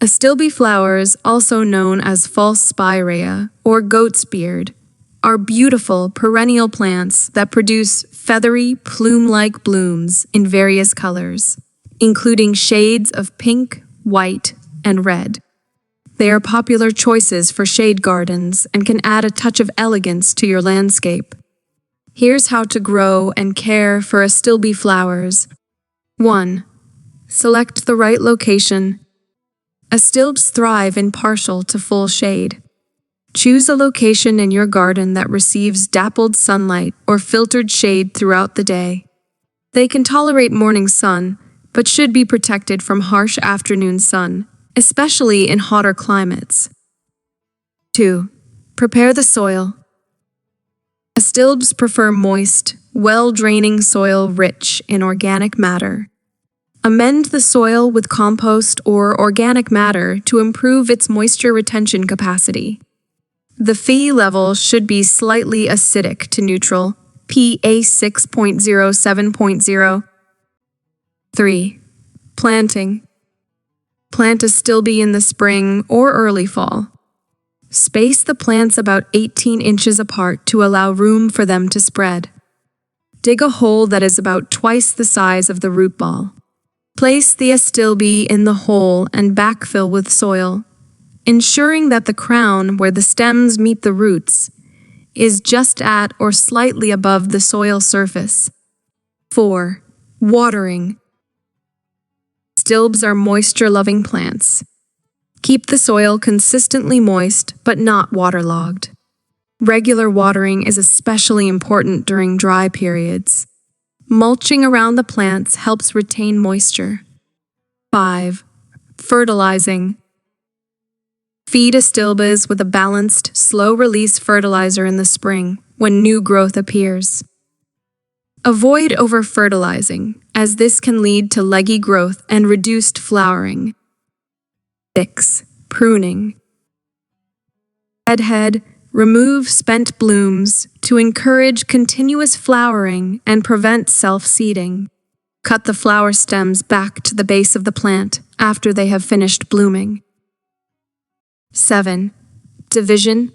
Astilbe flowers, also known as false spirea or goat's beard, are beautiful perennial plants that produce feathery, plume-like blooms in various colors, including shades of pink, white, and red. They are popular choices for shade gardens and can add a touch of elegance to your landscape. Here's how to grow and care for Astilbe flowers. 1. Select the right location. Astilbes thrive in partial to full shade. Choose a location in your garden that receives dappled sunlight or filtered shade throughout the day. They can tolerate morning sun, but should be protected from harsh afternoon sun, especially in hotter climates. 2. Prepare the soil. Astilbes prefer moist, well-draining soil rich in organic matter. Amend the soil with compost or organic matter to improve its moisture retention capacity. The pH level should be slightly acidic to neutral, pH 6.0 7.0. 3. Planting. Plant Astilbe in the spring or early fall. Space the plants about 18 inches apart to allow room for them to spread. Dig a hole that is about twice the size of the root ball. Place the Astilbe in the hole and backfill with soil, ensuring that the crown, where the stems meet the roots, is just at or slightly above the soil surface. 4. Watering. Astilbes are moisture-loving plants. Keep the soil consistently moist but not waterlogged. Regular watering is especially important during dry periods. Mulching around the plants helps retain moisture. 5. Fertilizing. Feed Astilbes with a balanced, slow-release fertilizer in the spring when new growth appears. Avoid over-fertilizing, as this can lead to leggy growth and reduced flowering. 6. Pruning. Remove spent blooms to encourage continuous flowering and prevent self-seeding. Cut the flower stems back to the base of the plant after they have finished blooming. 7. Division.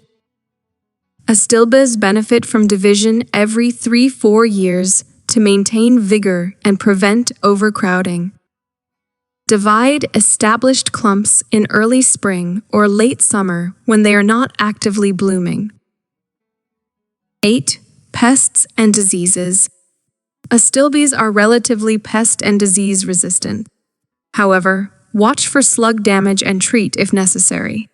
Astilbes benefit from division every 3-4 years to maintain vigor and prevent overcrowding. Divide established clumps in early spring or late summer when they are not actively blooming. 8. Pests and diseases. Astilbes are relatively pest and disease resistant. However, watch for slug damage and treat if necessary.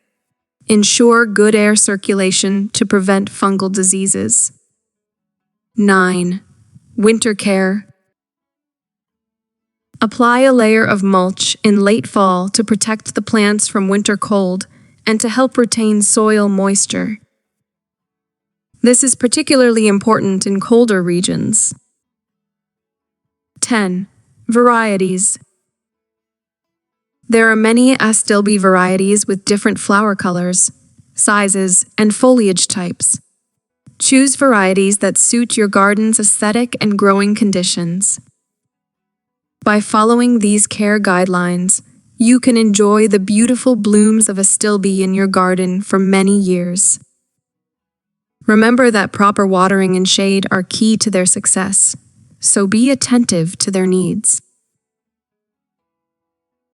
Ensure good air circulation to prevent fungal diseases. 9. Winter care. Apply a layer of mulch in late fall to protect the plants from winter cold and to help retain soil moisture. This is particularly important in colder regions. 10. Varieties. There are many Astilbe varieties with different flower colors, sizes, and foliage types. Choose varieties that suit your garden's aesthetic and growing conditions. By following these care guidelines, you can enjoy the beautiful blooms of Astilbe in your garden for many years. Remember that proper watering and shade are key to their success, so be attentive to their needs.